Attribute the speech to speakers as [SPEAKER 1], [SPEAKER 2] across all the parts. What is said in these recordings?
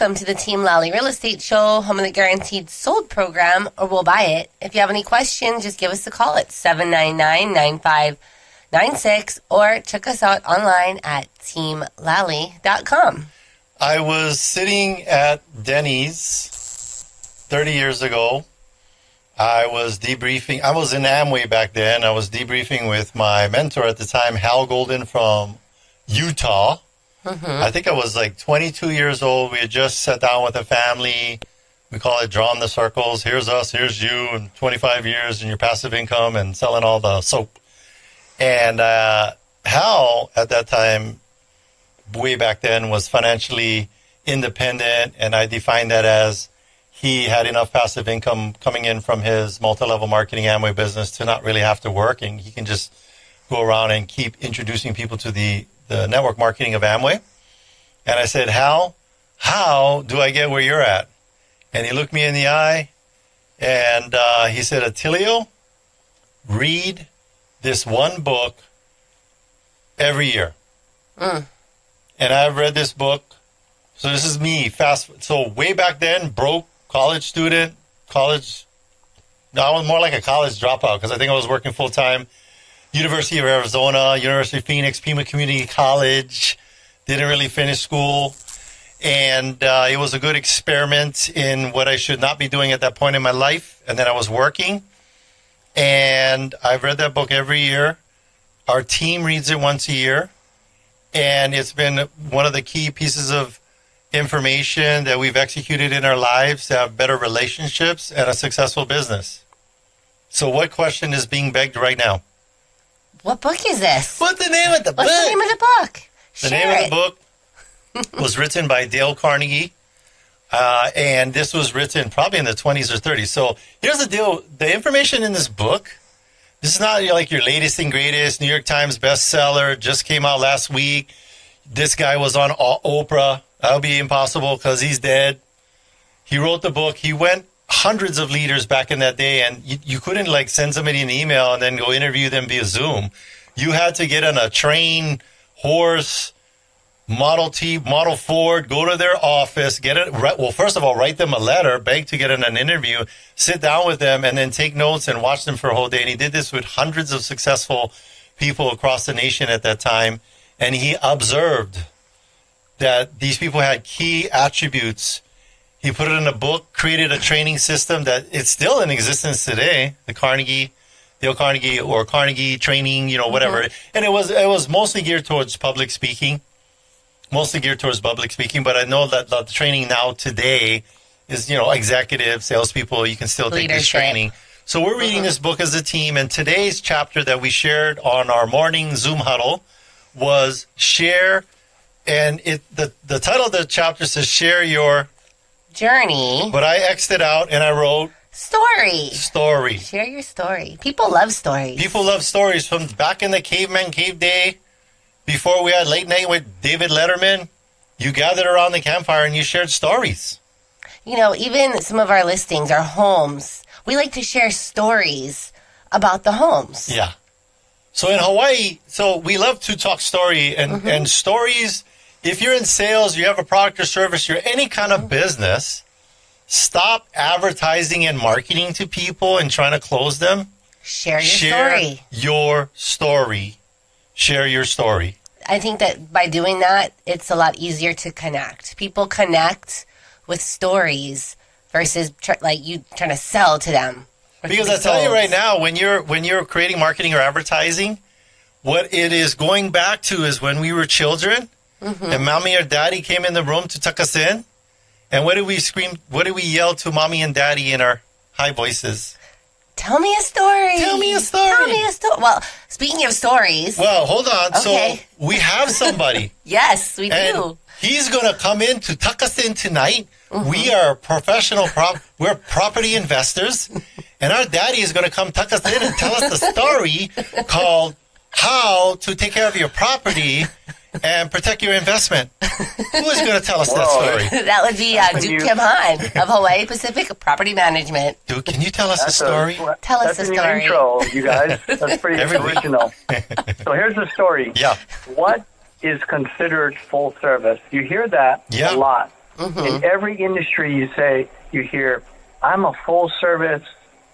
[SPEAKER 1] welcome to the Team Lally Real Estate Show, home of the Guaranteed Sold program, or we'll buy it. If you have any questions, just give us a call at 799-9596 or check us out online at teamlally.com.
[SPEAKER 2] I was sitting at Denny's 30 years ago. I was debriefing. I was in Amway back then. I was debriefing with my mentor at the time, Hal Golden from Utah. I think I was like 22 years old. We had just sat down with a family. We call it Drawn the Circles. Here's us, here's you, and 25 years and your passive income and selling all the soap. And Hal, at that time, way back then, was financially independent, and I defined that as he had enough passive income coming in from his multi-level marketing Amway business to not really have to work, and he can just go around and keep introducing people to the network marketing of Amway. And I said, Hal, how do I get where you're at? And he looked me in the eye, and he said, Attilio, read this one book every year. And I've read this book. So this is me, so way back then, broke, college student, I was more like a college dropout because I think I was working full-time. University of Arizona, University of Phoenix, Pima Community College. Didn't really finish school. And it was a good experiment in what I should not be doing at that point in my life. And then I was working. And I've read that book every year. Our team reads it once a year. And it's been one of the key pieces of information that we've executed in our lives to have better relationships and a successful business. So what question is being begged right now?
[SPEAKER 1] What book is this?
[SPEAKER 2] What's the name of the book?
[SPEAKER 1] What's the name of the book?
[SPEAKER 2] The name of the book was written by Dale Carnegie. And this was written probably in the 20s or 30s. So here's the deal. The information in this book, this is not like your latest and greatest New York Times bestseller, just came out last week. This guy was on Oprah. That would be impossible because he's dead. He wrote the book. He went hundreds of leaders back in that day, and you couldn't like send somebody an email and then go interview them via Zoom. You had to get on a train, horse, Model T, Model Ford, go to their office, get it. Well, first of all, write them a letter, beg to get in an interview, sit down with them, and then take notes and watch them for a whole day. And he did this with hundreds of successful people across the nation at that time. And he observed that these people had key attributes. He put it in a book, created a training system that it's still in existence today, the Dale Carnegie or Carnegie training, whatever. And it was mostly geared towards public speaking, but I know that the training now today is, executive, salespeople, you can still take this training. So we're reading this book as a team, and today's chapter that we shared on our morning Zoom huddle was Share, and the title of the chapter says Share Your
[SPEAKER 1] Journey.
[SPEAKER 2] But I X'd it out and I wrote Story.
[SPEAKER 1] Share your story. People love stories.
[SPEAKER 2] People love stories from back in the caveman cave day, before we had late night with David Letterman. You gathered around the campfire and you shared stories.
[SPEAKER 1] Even some of our listings, our homes, we like to share stories about the homes.
[SPEAKER 2] Yeah. So in Hawaii, we love to talk story and stories. If you're in sales, you have a product or service, you're any kind of business, stop advertising and marketing to people and trying to close them.
[SPEAKER 1] Share your story.
[SPEAKER 2] Share your story.
[SPEAKER 1] I think that by doing that, it's a lot easier to connect. People connect with stories versus you trying to sell to them.
[SPEAKER 2] Because I tell you right now, when you're creating marketing or advertising, what it is going back to is when we were children and mommy or daddy came in the room to tuck us in. And what did we scream? What did we yell to mommy and daddy in our high voices?
[SPEAKER 1] Tell me a story.
[SPEAKER 2] Tell me a story.
[SPEAKER 1] Well, speaking of stories.
[SPEAKER 2] Well, hold on.
[SPEAKER 1] Okay.
[SPEAKER 2] So we have somebody.
[SPEAKER 1] Yes, we do.
[SPEAKER 2] He's going to come in to tuck us in tonight. We are professional. We're property investors. And our daddy is going to come tuck us in and tell us the story called How to Take Care of Your Property and Protect Your Investment. Who is going to tell us that story?
[SPEAKER 1] That would be Duke Kimhan of Hawaii Pacific Property Management.
[SPEAKER 2] Duke, can you tell us a story?
[SPEAKER 1] Tell us a story.
[SPEAKER 3] That's a new intro, you guys. That's pretty original. So here's the story.
[SPEAKER 2] Yeah.
[SPEAKER 3] What is considered full service? You hear that a lot. In every industry you hear, I'm a full service,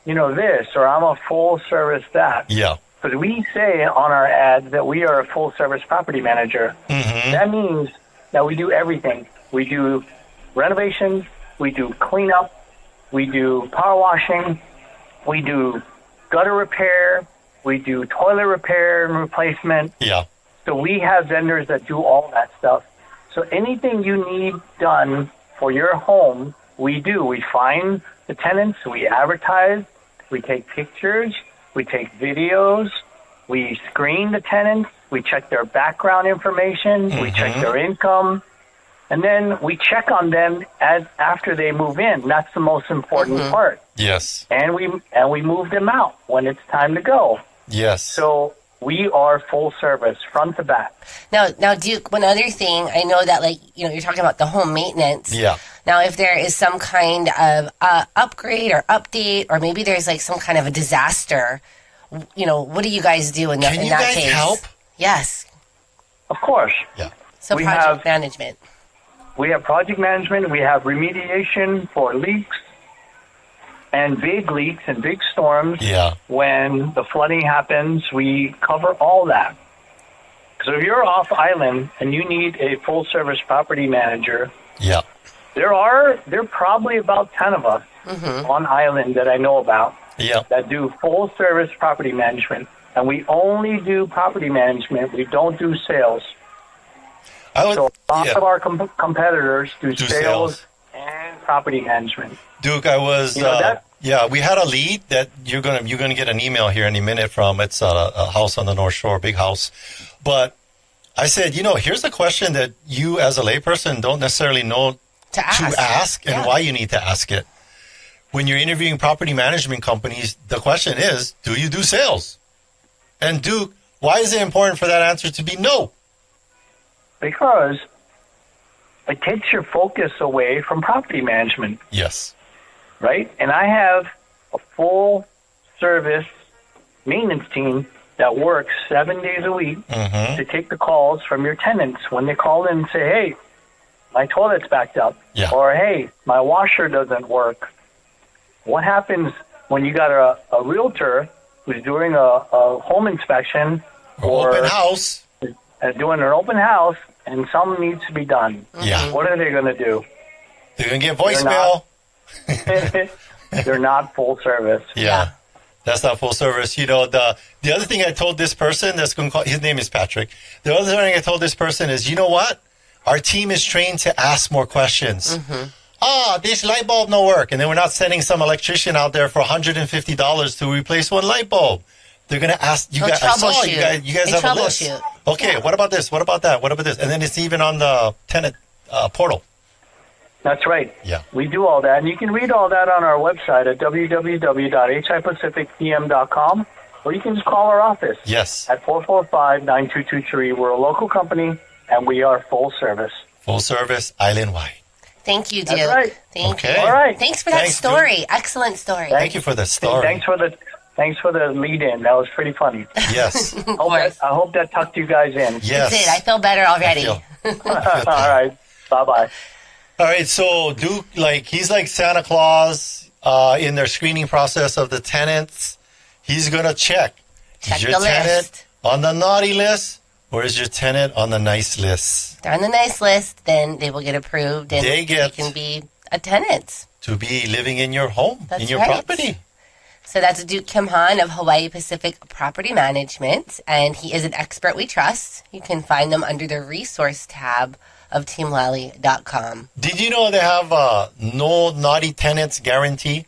[SPEAKER 3] this, or I'm a full service that.
[SPEAKER 2] Yeah.
[SPEAKER 3] Because we say on our ads that we are a full service property manager. That means that we do everything. We do renovations, we do cleanup, we do power washing, we do gutter repair, we do toilet repair and replacement.
[SPEAKER 2] Yeah.
[SPEAKER 3] So we have vendors that do all that stuff. So anything you need done for your home, we do. We find the tenants, we advertise, we take pictures, we take videos, we screen the tenants, we check their background information, we check their income, and then we check on them after they move in. That's the most important part.
[SPEAKER 2] Yes.
[SPEAKER 3] And we move them out when it's time to go.
[SPEAKER 2] Yes.
[SPEAKER 3] So we are full service, front to back.
[SPEAKER 1] Now, Duke, one other thing, I know that, you're talking about the home maintenance.
[SPEAKER 2] Yeah.
[SPEAKER 1] Now, if there is some kind of upgrade or update, or maybe there's, some kind of a disaster, what do you guys do in that case? Can you guys
[SPEAKER 2] help?
[SPEAKER 1] Yes.
[SPEAKER 3] Of course.
[SPEAKER 2] Yeah.
[SPEAKER 1] So project management.
[SPEAKER 3] We have project management. We have remediation for leaks and big leaks and big storms.
[SPEAKER 2] Yeah. When
[SPEAKER 3] the flooding happens, we cover all that. So if you're off island and you need a full service property manager,
[SPEAKER 2] yeah,
[SPEAKER 3] there are probably about 10 of us on island that I know about that do full service property management. And we only do property management. We don't do sales. So lots of our competitors do sales and property management.
[SPEAKER 2] Duke, I was we had a lead that you're gonna get an email here any minute from. It's a house on the North Shore, big house. But I said, here's a question that you as a layperson don't necessarily know to ask and why you need to ask it. When you're interviewing property management companies, the question is, do you do sales? And Duke, why is it important for that answer to be no?
[SPEAKER 3] Because it takes your focus away from property management.
[SPEAKER 2] Yes.
[SPEAKER 3] Right? And I have a full service maintenance team that works 7 days a week to take the calls from your tenants when they call in and say, hey, my toilet's backed up.
[SPEAKER 2] Yeah.
[SPEAKER 3] Or, hey, my washer doesn't work. What happens when you got a realtor who's doing a home inspection or
[SPEAKER 2] open house?
[SPEAKER 3] Doing an open house, and something needs to be done.
[SPEAKER 2] Yeah.
[SPEAKER 3] What are they going to do?
[SPEAKER 2] They're going to get voicemail.
[SPEAKER 3] They're not full service.
[SPEAKER 2] Yeah. That's not full service. The other thing I told this person that's going to call, his name is Patrick. The other thing I told this person is, you know what? Our team is trained to ask more questions. This light bulb no work. And then we're not sending some electrician out there for $150 to replace one light bulb. They're going to ask you guys. You guys have a list. Okay, what about this? What about that? What about this? And then it's even on the tenant portal.
[SPEAKER 3] That's right.
[SPEAKER 2] Yeah.
[SPEAKER 3] We do all that. And you can read all that on our website at www.hipacificpm.com, or you can just call our office.
[SPEAKER 2] Yes.
[SPEAKER 3] At 445-9223. We're a local company, and we are full service.
[SPEAKER 2] Full service, island-wide.
[SPEAKER 1] Thank you, Duke.
[SPEAKER 3] That's right.
[SPEAKER 1] Thank you.
[SPEAKER 3] All right.
[SPEAKER 1] Thanks for that story. Duke. Excellent story.
[SPEAKER 2] Thank you for the story.
[SPEAKER 3] Thanks for the lead-in. That was pretty funny.
[SPEAKER 2] Yes.
[SPEAKER 3] I hope that tucked you guys in.
[SPEAKER 2] Yes.
[SPEAKER 1] It did. I feel better already.
[SPEAKER 3] All right. Bye-bye.
[SPEAKER 2] All right. So Duke, he's like Santa Claus in their screening process of the tenants. He's going to check. Is your tenant on the naughty list, or is your tenant on the nice list?
[SPEAKER 1] If they're on the nice list, then they will get approved, and they can be a tenant.
[SPEAKER 2] To be living in your home, in your property.
[SPEAKER 1] So that's Duke Kimhan of Hawaii Pacific Property Management, and he is an expert we trust. You can find them under the resource tab of teamlally.com.
[SPEAKER 2] Did you know they have a no naughty tenants guarantee?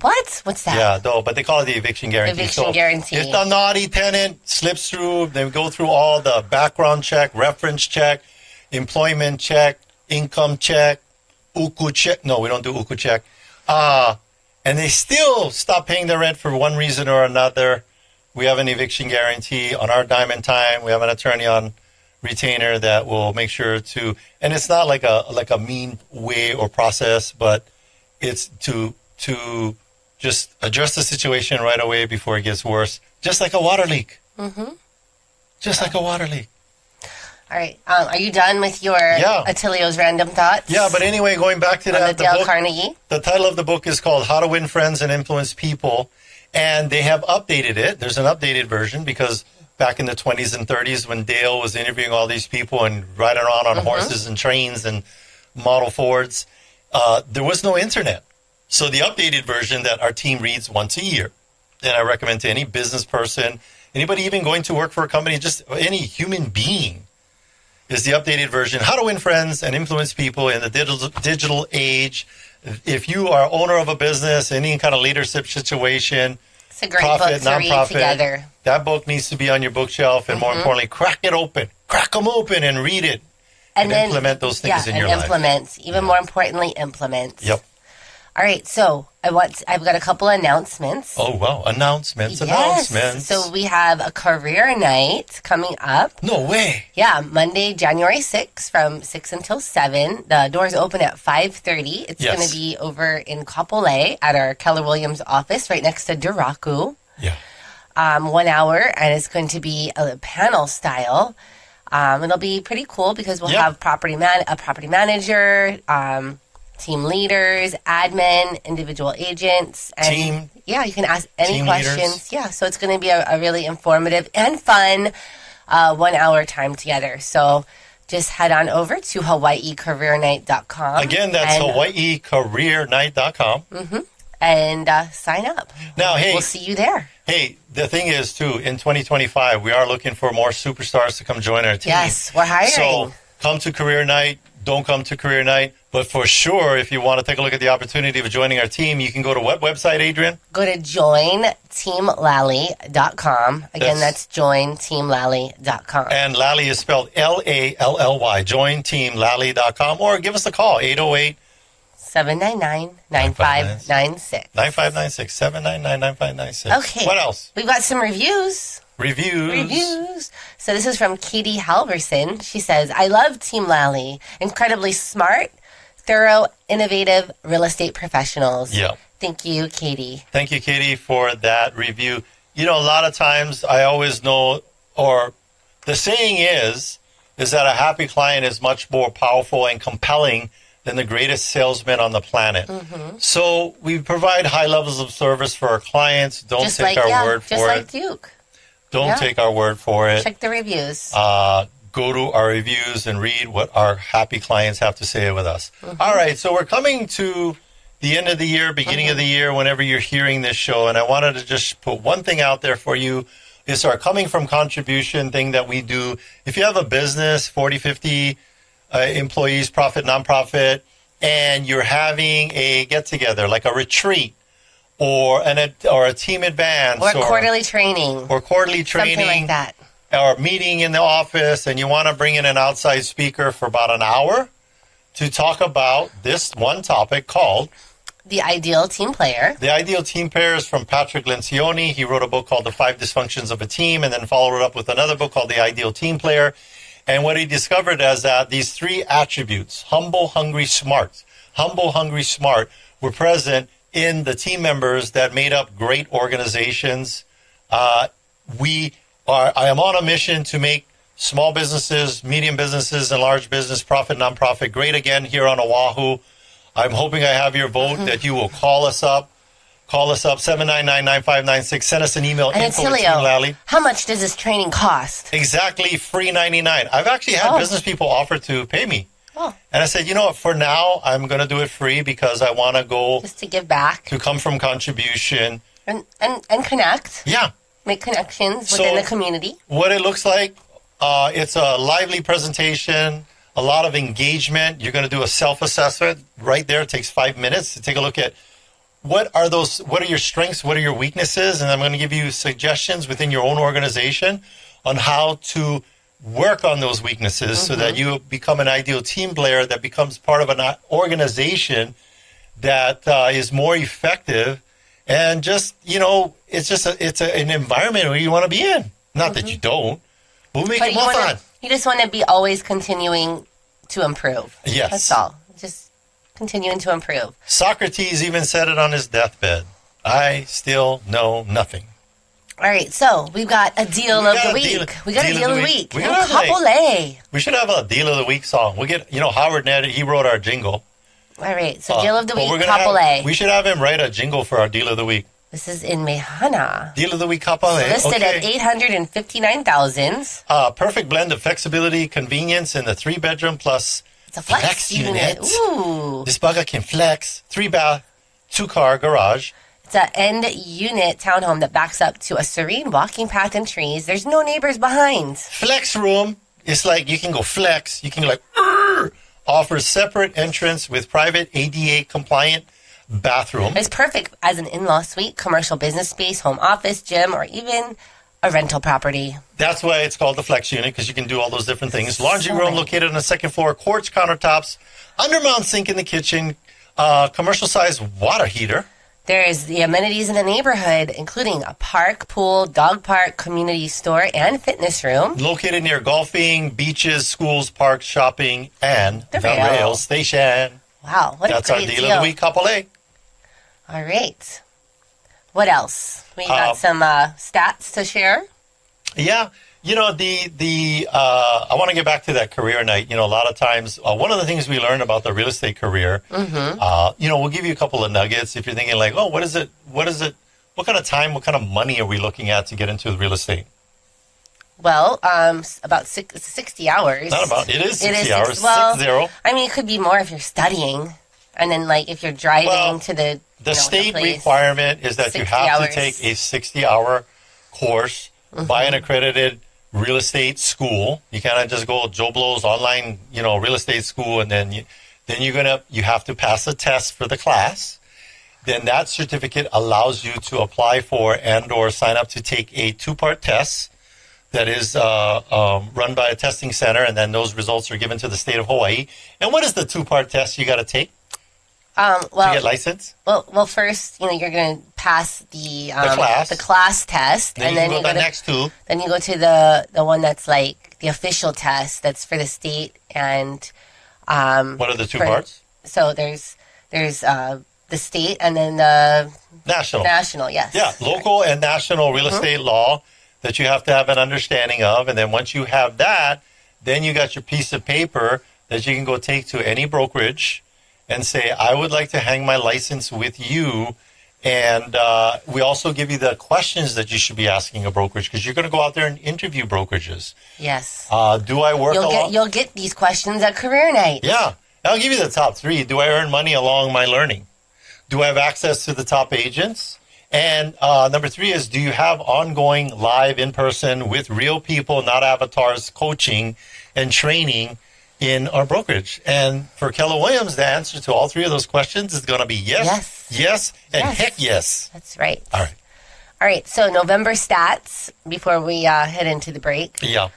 [SPEAKER 1] What? What's that?
[SPEAKER 2] Yeah, no, but they call it the eviction guarantee.
[SPEAKER 1] Guarantee.
[SPEAKER 2] If the naughty tenant slips through, they go through all the background check, reference check, employment check, income check, uku check. No, we don't do uku check. And they still stop paying their rent for one reason or another. We have an eviction guarantee on our dime and time. We have an attorney on retainer that will make sure to, and it's not like a mean way or process, but it's to just address the situation right away before it gets worse. Just like a water leak. Just like a water leak.
[SPEAKER 1] All right. Are you done with your Attilio's random thoughts?
[SPEAKER 2] Yeah, but anyway, going back to that,
[SPEAKER 1] the Dale Carnegie.
[SPEAKER 2] The title of the book is called How to Win Friends and Influence People, and they have updated it. There's an updated version because back in the 20s and 30s when Dale was interviewing all these people and riding around on horses and trains and Model Fords, there was no internet. So the updated version that our team reads once a year, and I recommend to any business person, anybody even going to work for a company, just any human being, is the updated version, How to Win Friends and Influence People in the digital age. If you are owner of a business, any kind of leadership situation,
[SPEAKER 1] it's a great book to read together.
[SPEAKER 2] That book needs to be on your bookshelf, and more importantly, crack them open and read it, and then implement those things in your life.
[SPEAKER 1] Even more importantly, implement.
[SPEAKER 2] Yep.
[SPEAKER 1] All right, so I've got a couple announcements.
[SPEAKER 2] Oh, wow. Announcements.
[SPEAKER 1] So we have a career night coming up.
[SPEAKER 2] No way.
[SPEAKER 1] Yeah, Monday, January 6th from 6 until 7. The doors open at 5:30. It's going to be over in Kapolei at our Keller Williams office right next to Duraku.
[SPEAKER 2] Yeah.
[SPEAKER 1] 1 hour, and it's going to be a panel style. It'll be pretty cool because we'll have a property manager, team leaders, admin, individual agents, and you can ask any questions. Leaders. Yeah, so it's going to be a really informative and fun 1 hour time together. So just head on over to HawaiiCareerNight.com.
[SPEAKER 2] Again, that's HawaiiCareerNight.com.
[SPEAKER 1] And sign up.
[SPEAKER 2] Now, hey,
[SPEAKER 1] we'll see you there.
[SPEAKER 2] Hey, the thing is, too, in 2025, we are looking for more superstars to come join our team.
[SPEAKER 1] Yes, we're hiring.
[SPEAKER 2] So come to Career Night. Don't come to Career Night. But for sure, if you want to take a look at the opportunity of joining our team, you can go to what website, Adrienne?
[SPEAKER 1] Go to jointeamlally.com. Again, that's jointeamlally.com.
[SPEAKER 2] And Lally is spelled Lally. Jointeamlally.com. Or give us a call, 808
[SPEAKER 1] 799-9596.
[SPEAKER 2] 9596. 799-9596.
[SPEAKER 1] Okay.
[SPEAKER 2] What else?
[SPEAKER 1] We've got some reviews. So this is from Katie Halverson. She says, I love Team Lally. Incredibly smart, thorough, innovative real estate professionals.
[SPEAKER 2] Yeah.
[SPEAKER 1] Thank you, Katie.
[SPEAKER 2] Thank you, Katie, for that review. You know, a lot of times I always know, or the saying is that a happy client is much more powerful and compelling than the greatest salesman on the planet. So we provide high levels of service for our clients. Don't take our word for it.
[SPEAKER 1] Just like Duke.
[SPEAKER 2] Don't take our word for it.
[SPEAKER 1] Check the reviews.
[SPEAKER 2] Go to our reviews and read what our happy clients have to say with us. All right, so we're coming to the end of the year, beginning of the year, whenever you're hearing this show, and I wanted to just put one thing out there for you. It's our coming from contribution thing that we do. If you have a business, 40, 50 employees, profit, nonprofit, and you're having a get-together, like a retreat, or a team advance,
[SPEAKER 1] or quarterly training,
[SPEAKER 2] something
[SPEAKER 1] like that,
[SPEAKER 2] or meeting in the office, and you want to bring in an outside speaker for about an hour to talk about this one topic called
[SPEAKER 1] The Ideal Team Player.
[SPEAKER 2] The Ideal Team Player is from Patrick Lencioni. He wrote a book called The 5 Dysfunctions of a Team, and then followed it up with another book called The Ideal Team Player. And what he discovered is that these 3 attributes, humble, hungry, smart, were present in the team members that made up great organizations. I am on a mission to make small businesses, medium businesses, and large business, profit, nonprofit, great again here on Oahu. I'm hoping I have your vote, that you will call us up. Call us up, 799-9596. Send us an email,
[SPEAKER 1] Attilio, how much does this training cost?
[SPEAKER 2] Exactly, free $99. I've actually had business people offer to pay me. And I said, you know what, for now, I'm going to do it free because I want to go...
[SPEAKER 1] just to give back.
[SPEAKER 2] To come from contribution.
[SPEAKER 1] And connect.
[SPEAKER 2] Yeah.
[SPEAKER 1] Make connections within the community.
[SPEAKER 2] What it looks like, it's a lively presentation, a lot of engagement. You're going to do a self-assessment right there. It takes 5 minutes to take a look at what are your strengths, what are your weaknesses, and I'm going to give you suggestions within your own organization on how to work on those weaknesses so that you become an ideal team player that becomes part of an organization that is more effective, and just, it's an environment where you want to be in. Not that you don't, but we'll make it more fun.
[SPEAKER 1] You just want to be always continuing to improve.
[SPEAKER 2] Yes.
[SPEAKER 1] That's all. Just continuing to improve.
[SPEAKER 2] Socrates even said it on his deathbed. I still know nothing.
[SPEAKER 1] All right, so we've got a deal of the week. We got a deal of the week.
[SPEAKER 2] We should have a deal of the week song. We get, Howard Ned, he wrote our jingle.
[SPEAKER 1] All right, so deal of the week, Kapolei.
[SPEAKER 2] We should have him write a jingle for our deal of the week.
[SPEAKER 1] This is in Mehana.
[SPEAKER 2] Deal of the week, Kapolei.
[SPEAKER 1] Listed at $859,000.
[SPEAKER 2] Perfect blend of flexibility, convenience in the 3-bedroom plus
[SPEAKER 1] it's a flex unit. Ooh.
[SPEAKER 2] This bugger can flex. 3-bath, 2-car garage.
[SPEAKER 1] It's an end unit townhome that backs up to a serene walking path and trees. There's no neighbors behind.
[SPEAKER 2] Flex room. It's like you can go flex. You can go like, offers separate entrance with private ADA compliant bathroom.
[SPEAKER 1] It's perfect as an in-law suite, commercial business space, home office, gym, or even a rental property.
[SPEAKER 2] That's why it's called the flex unit, because you can do all those different things. Laundry room located on the second floor, quartz countertops, undermount sink in the kitchen, commercial size water heater.
[SPEAKER 1] There's the amenities in the neighborhood, including a park, pool, dog park, community store, and fitness room.
[SPEAKER 2] Located near golfing, beaches, schools, parks, shopping, and the rail station.
[SPEAKER 1] Wow, what
[SPEAKER 2] That's
[SPEAKER 1] a great
[SPEAKER 2] our deal of the week, Kapolei.
[SPEAKER 1] All right. What else? We got some stats to share.
[SPEAKER 2] Yeah. I want to get back to that career night. A lot of times, one of the things we learn about the real estate career, we'll give you a couple of nuggets. If you're thinking like, oh, what is it? What kind of time, what kind of money are we looking at to get into real estate?
[SPEAKER 1] Well, about 60 hours.
[SPEAKER 2] Not about, it is 60 hours,
[SPEAKER 1] well,
[SPEAKER 2] 6-0.
[SPEAKER 1] I mean, it could be more if you're studying. And then, like, if you're driving to the
[SPEAKER 2] state requirement is that you have to take a 60-hour course by an accredited real estate school. You cannot just go Joe Blow's online, real estate school, and then you have to pass a test for the class. Then that certificate allows you to apply for and or sign up to take a 2-part test that is run by a testing center, and then those results are given to the state of Hawaii. And what is the 2-part test you got to take to get licensed?
[SPEAKER 1] Well, first, you're going to pass the class test,
[SPEAKER 2] and then you go to the next two.
[SPEAKER 1] Then you go to the one that's like the official test that's for the state, and
[SPEAKER 2] what are the 2 parts?
[SPEAKER 1] So there's the state and then the
[SPEAKER 2] national.
[SPEAKER 1] National, yes.
[SPEAKER 2] Yeah, local and national real estate law that you have to have an understanding of, and then once you have that, then you got your piece of paper that you can go take to any brokerage and say, I would like to hang my license with you. And we also give you the questions that you should be asking a brokerage, because you're going to go out there and interview brokerages.
[SPEAKER 1] Yes.
[SPEAKER 2] Do I work
[SPEAKER 1] You'll get these questions at career night.
[SPEAKER 2] Yeah. I'll give you the top 3. Do I earn money along my learning? Do I have access to the top agents? And number 3 is, do you have ongoing live in-person with real people, not avatars, coaching and training in our brokerage? And for Keller Williams, the answer to all 3 of those questions is going to be yes, and heck yes.
[SPEAKER 1] That's right.
[SPEAKER 2] All
[SPEAKER 1] right, so November stats before we head into the break.
[SPEAKER 2] Yeah.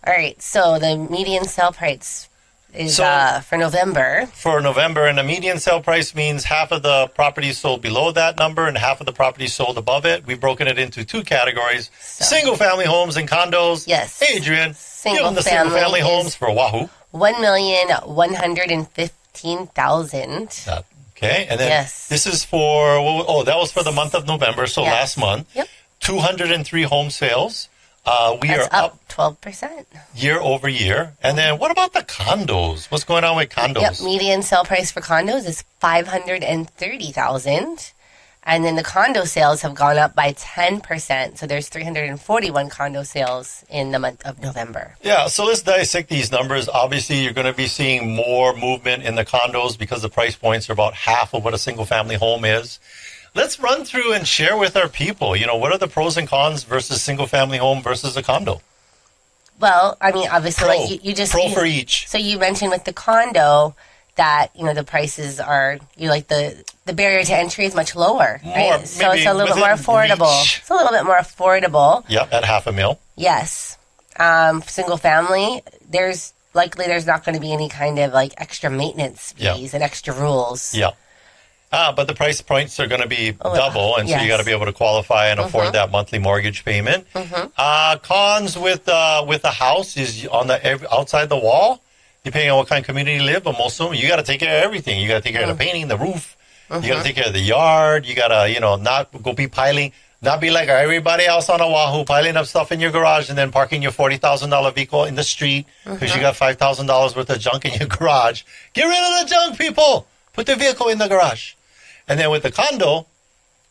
[SPEAKER 1] All right, so the median sale price is for November.
[SPEAKER 2] For November, and the median sale price means half of the properties sold below that number and half of the properties sold above it. We've broken it into 2 categories: single-family homes and condos.
[SPEAKER 1] Yes.
[SPEAKER 2] Adrienne, give them the single-family homes for Wahoo.
[SPEAKER 1] $1,115,000.
[SPEAKER 2] Okay, and then this is for that was for the month of November, so last month.
[SPEAKER 1] Yep.
[SPEAKER 2] 203 home sales. We are
[SPEAKER 1] up 12%
[SPEAKER 2] year over year. And then what about the condos? What's going on with condos?
[SPEAKER 1] Yep, median sale price for condos is $530,000. And then the condo sales have gone up by 10%. So there's 341 condo sales in the month of November.
[SPEAKER 2] Yeah, so let's dissect these numbers. Obviously, you're going to be seeing more movement in the condos because the price points are about half of what a single-family home is. Let's run through and share with our people, what are the pros and cons versus single-family home versus a condo?
[SPEAKER 1] Well, I mean, obviously, you just...
[SPEAKER 2] Pro for each.
[SPEAKER 1] So you mentioned with the condo that, the prices are, the barrier to entry is much lower, right? So it's a little bit more affordable. It's a little bit more affordable.
[SPEAKER 2] Yep, at $500,000.
[SPEAKER 1] Yes. Single family, there's not going to be any kind of extra maintenance fees and extra rules.
[SPEAKER 2] Yeah. But the price points are going to be double, and so you got to be able to qualify and afford that monthly mortgage payment. Cons with the house is on the outside the wall, depending on what kind of community you live. But most of them, you got to take care of everything. You got to take care of the painting, the roof. You got to take care of the yard. You got to not go be piling Not be like everybody else on Oahu, piling up stuff in your garage and then parking your $40,000 vehicle in the street because you got $5,000 worth of junk in your garage. Get rid of the junk, people. Put the vehicle in the garage. And then with the condo,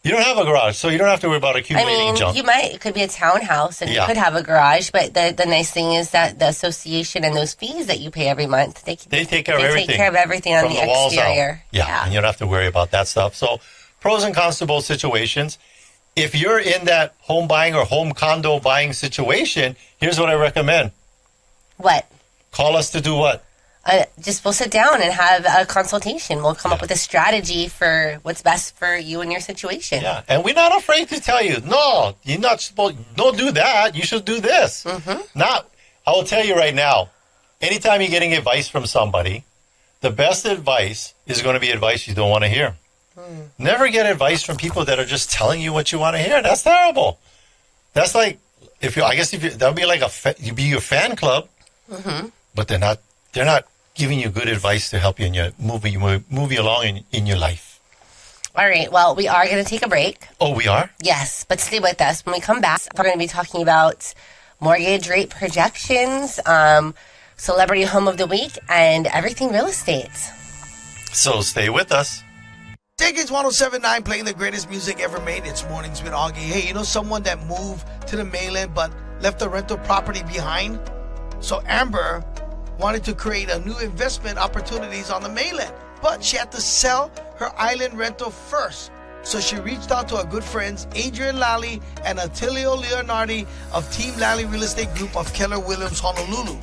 [SPEAKER 2] you don't have a garage, so you don't have to worry about accumulating junk.
[SPEAKER 1] It could be a townhouse and you could have a garage, but the nice thing is that the association and those fees that you pay every month, they take care of everything. Take care of everything on the exterior.
[SPEAKER 2] Yeah, and you don't have to worry about that stuff. So pros and cons to both situations. If you're in that home buying or home condo buying situation, here's what I recommend.
[SPEAKER 1] What?
[SPEAKER 2] Call us to do what?
[SPEAKER 1] We'll sit down and have a consultation. We'll come up with a strategy for what's best for you and your situation.
[SPEAKER 2] Yeah, and we're not afraid to tell you, no, you're not supposed, don't do that. You should do this. I will tell you right now, anytime you're getting advice from somebody, the best advice is going to be advice you don't want to hear. Never get advice from people that are just telling you what you want to hear. That's terrible. That's like, that would be like you'd be your fan club, but they're not giving you good advice to help you in your move you along in your life.
[SPEAKER 1] All right. Well, we are going to take a break.
[SPEAKER 2] Oh, we are?
[SPEAKER 1] Yes, but stay with us. When we come back, we're going to be talking about mortgage rate projections, celebrity home of the week, and everything real estate.
[SPEAKER 2] So stay with us.
[SPEAKER 4] Decades 107.9 playing the greatest music ever made. It's Mornings with Augie. Hey, you know someone that moved to the mainland but left the rental property behind? So Amber wanted to create a new investment opportunities on the mainland, but she had to sell her island rental first. So she reached out to our good friends Adrienne and Lally and Attilio Leonardi of Team Lally Real Estate Group of Keller Williams, Honolulu.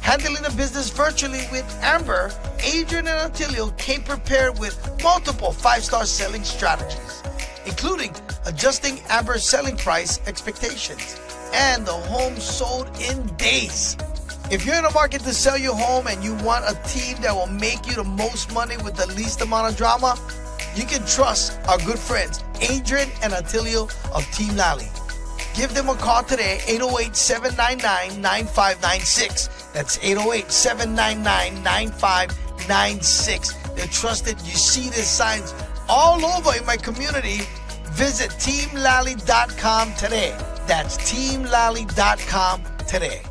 [SPEAKER 4] Handling the business virtually with Amber, Adrienne and Attilio came prepared with multiple 5-star selling strategies, including adjusting Amber's selling price expectations, and the home sold in days. If you're in the market to sell your home and you want a team that will make you the most money with the least amount of drama, you can trust our good friends Adrienne and Attilio of Team Lally. Give them a call today, 808-799-9596. That's 808-799-9596. They're trusted. You see their signs all over in my community. Visit teamlally.com today. That's teamlally.com today.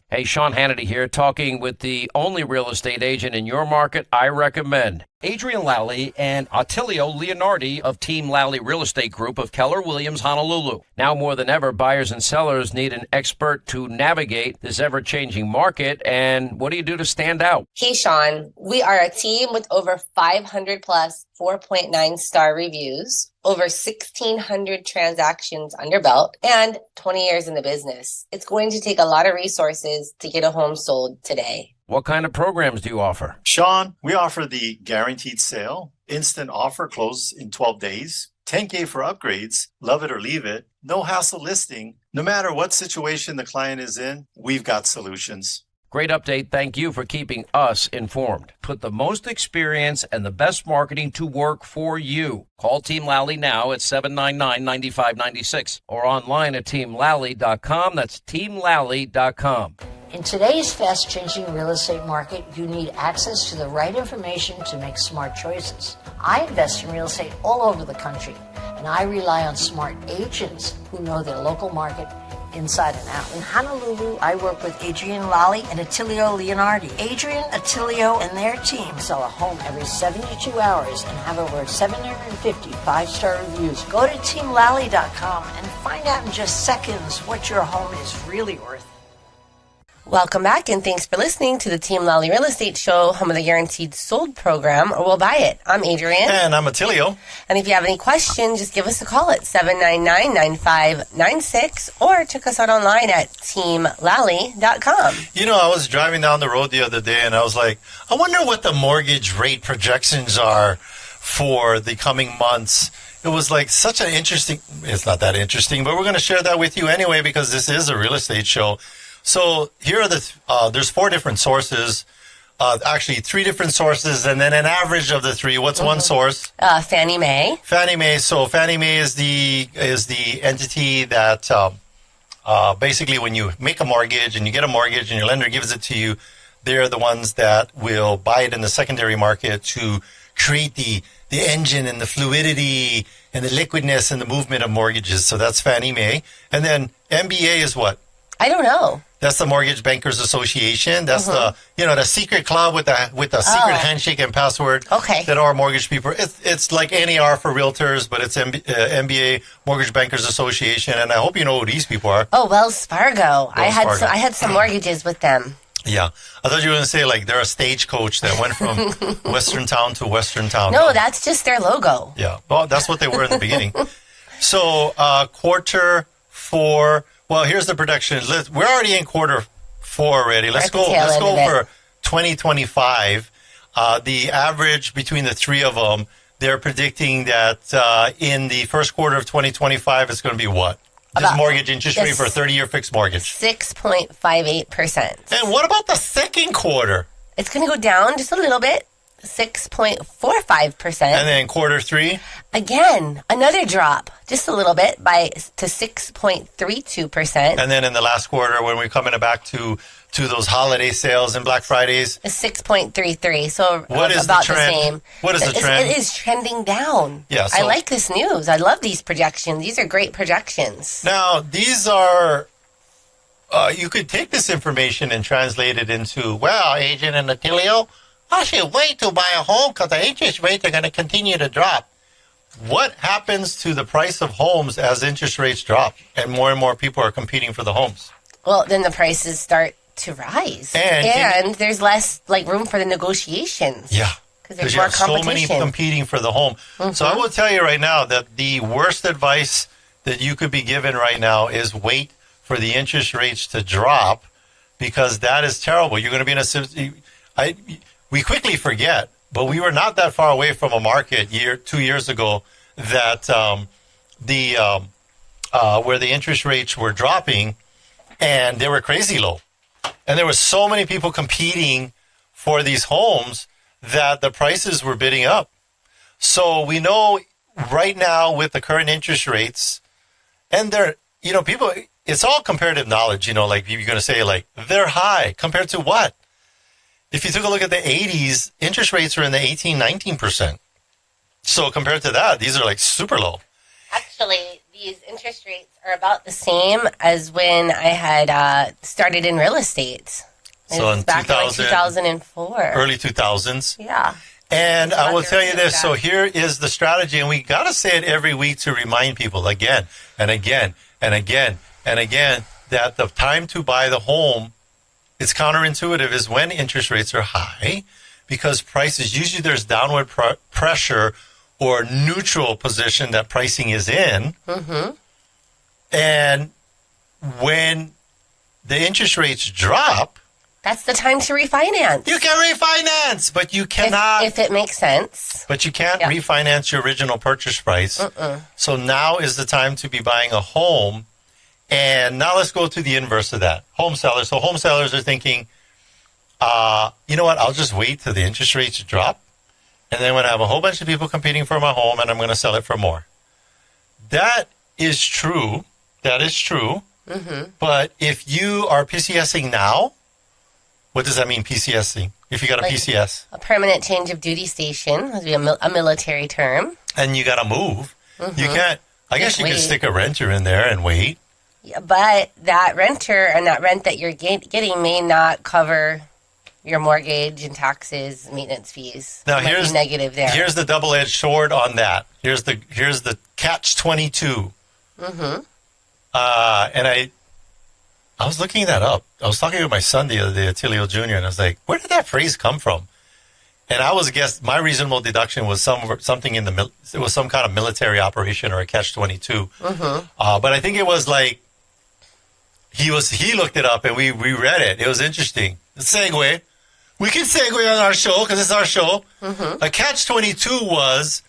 [SPEAKER 5] Hey, Sean Hannity here, talking with the only real estate agent in your market I recommend. Adrienne Lally and Attilio Leonardi of Team Lally Real Estate Group of Keller Williams, Honolulu. Now more than ever, buyers and sellers need an expert to navigate this ever-changing market. And what do you do to stand out?
[SPEAKER 1] Hey, Sean, we are a team with over 500 plus 4.9 star reviews, over 1,600 transactions under belt, and 20 years in the business. It's going to take a lot of resources to get a home sold today.
[SPEAKER 5] What kind of programs do you offer?
[SPEAKER 2] Sean, we offer the guaranteed sale, instant offer, close in 12 days, 10K for upgrades, love it or leave it, no hassle listing. No matter what situation the client is in, we've got solutions.
[SPEAKER 5] Great update. Thank you for keeping us informed. Put the most experience and the best marketing to work for you. Call Team Lally now at 799-9596 or online at teamlally.com. That's teamlally.com.
[SPEAKER 6] In today's fast-changing real estate market, you need access to the right information to make smart choices. I invest in real estate all over the country, and I rely on smart agents who know their local market inside and out. In Honolulu, I work with Adrienne Lally and Attilio Leonardi. Adrienne, Attilio, and their team sell a home every 72 hours and have over 750 5-star reviews. Go to teamlally.com and find out in just seconds what your home is really worth.
[SPEAKER 1] Welcome back, and thanks for listening to the Team Lally Real Estate Show, home of the Guaranteed Sold program, or We'll Buy It. I'm Adrienne.
[SPEAKER 2] And I'm Attilio.
[SPEAKER 1] And if you have any questions, just give us a call at 799-9596 or check us out online at teamlally.com.
[SPEAKER 2] You know, I was driving down the road the other day, and I was like, I wonder what the mortgage rate projections are for the coming months. It was like such an interesting, it's not that interesting, but we're going to share that with you anyway because this is a real estate show. So here are there's 4 different sources, actually 3 different sources, and then an average of the 3. What's one source?
[SPEAKER 1] Fannie Mae.
[SPEAKER 2] Fannie Mae. So Fannie Mae is the entity that basically when you make a mortgage and you get a mortgage and your lender gives it to you, they're the ones that will buy it in the secondary market to create the engine and the fluidity and the liquidness and the movement of mortgages. So that's Fannie Mae. And then MBA is what?
[SPEAKER 1] I don't know.
[SPEAKER 2] That's the Mortgage Bankers Association. That's the secret club with the secret handshake and password.
[SPEAKER 1] Okay.
[SPEAKER 2] That are mortgage people. It's like NAR for realtors, but it's MBA, Mortgage Bankers Association. And I hope you know who these people are.
[SPEAKER 1] Oh, Wells Fargo. I had some mortgages with them.
[SPEAKER 2] Yeah. I thought you were going to say, like, they're a stagecoach that went from Western Town to Western Town.
[SPEAKER 1] No, that's just their logo.
[SPEAKER 2] Yeah. Well, that's what they were in the beginning. So, quarter four. Well, here's the prediction. We're already in quarter four already. Let's go for 2025. The average between the three of them, they're predicting that in the first quarter of 2025, it's going to be what? This mortgage interest rate for a 30-year fixed mortgage.
[SPEAKER 1] 6.58%.
[SPEAKER 2] And what about the second quarter?
[SPEAKER 1] It's going to go down just a little bit. 6.45%.
[SPEAKER 2] And then quarter three?
[SPEAKER 1] Again, another drop, just a little bit, to 6.32%.
[SPEAKER 2] And then in the last quarter, when we're coming back to those holiday sales and Black Fridays?
[SPEAKER 1] 6.33, so
[SPEAKER 2] what is
[SPEAKER 1] about
[SPEAKER 2] the trend?
[SPEAKER 1] same.
[SPEAKER 2] What is the trend?
[SPEAKER 1] It is trending down.
[SPEAKER 2] Yeah,
[SPEAKER 1] I like this news. I love these projections. These are great projections.
[SPEAKER 2] Now, these are... you could take this information and translate it into, well, Adrienne and Attilio, I should wait to buy a home because the interest rates are going to continue to drop. What happens to the price of homes as interest rates drop and more people are competing for the homes?
[SPEAKER 1] Well, then the prices start to rise. And there's less room for the negotiations.
[SPEAKER 2] Yeah.
[SPEAKER 1] Because there's more competition.
[SPEAKER 2] So many competing for the home. Mm-hmm. So I will tell you right now that the worst advice that you could be given right now is wait for the interest rates to drop, because that is terrible. You're going to be in a... We quickly forget, but we were not that far away from a market 2 years ago that where the interest rates were dropping and they were crazy low. And there were so many people competing for these homes that the prices were bidding up. So we know right now with the current interest rates, and they're, people, it's all comparative knowledge, like you're going to say, like, they're high compared to what? If you took a look at the 80s, interest rates are in the 18-19%. So compared to that, these are like super low.
[SPEAKER 1] Actually, these interest rates are about the same as when I had started in real estate.
[SPEAKER 2] So in
[SPEAKER 1] back in 2004.
[SPEAKER 2] Early 2000s.
[SPEAKER 1] Yeah.
[SPEAKER 2] And I will tell you this. So here is the strategy. And we got to say it every week to remind people again and again and again and again that the time to buy the home, it's counterintuitive, is when interest rates are high, because prices, usually there's downward pressure or neutral position that pricing is in. Mm-hmm. And when the interest rates drop,
[SPEAKER 1] that's the time to refinance.
[SPEAKER 2] You can refinance, but you cannot.
[SPEAKER 1] If it makes sense.
[SPEAKER 2] But you can't refinance your original purchase price. So now is the time to be buying a home. And now let's go to the inverse of that. Home sellers. So home sellers are thinking, you know what? I'll just wait till the interest rates drop. And then when I have a whole bunch of people competing for my home, and I'm going to sell it for more. That is true. That is true. Mm-hmm. But if you are PCSing now, what does that mean, PCSing? If you got a PCS? A
[SPEAKER 1] permanent change of duty station. That would be a military term.
[SPEAKER 2] And you got to move. Mm-hmm. You can't. I guess you could stick a renter in there and wait.
[SPEAKER 1] Yeah, but that renter and that rent that you're getting may not cover your mortgage and taxes, maintenance fees.
[SPEAKER 2] Now here's
[SPEAKER 1] negative there.
[SPEAKER 2] Here's the double-edged sword on that. Here's the catch-22. Mm-hmm. And I was looking that up. I was talking with my son the other day, Attilio Jr., and I was like, where did that phrase come from? And I was my reasonable deduction was something it was some kind of military operation or a catch-22. Mm-hmm. But I think it was like he looked it up and we read it. It was interesting. The segue. We can segue on our show because it's our show. Mm-hmm. A catch-22 was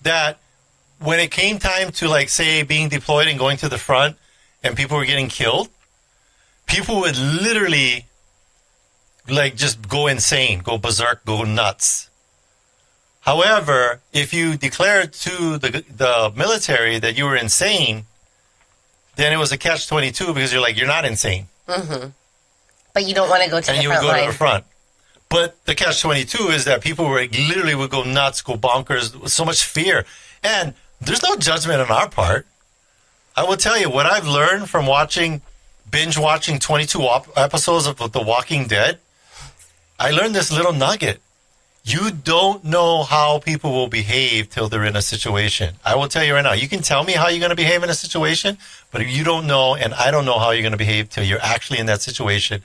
[SPEAKER 2] that when it came time to, like, say, being deployed and going to the front and people were getting killed, people would literally, like, just go insane, go berserk, go nuts. However, if you declared to the military that you were insane, then it was a catch-22 because you're like, you're not insane. Mm-hmm.
[SPEAKER 1] But you don't want to go to the front line.
[SPEAKER 2] And you would go to the front. But the catch-22 is that people literally would go nuts, go bonkers, with so much fear. And there's no judgment on our part. I will tell you, what I've learned from binge watching 22 episodes of The Walking Dead, I learned this little nugget. You don't know how people will behave till they're in a situation. I will tell you right now, you can tell me how you're going to behave in a situation, but you don't know, and I don't know how you're going to behave till you're actually in that situation.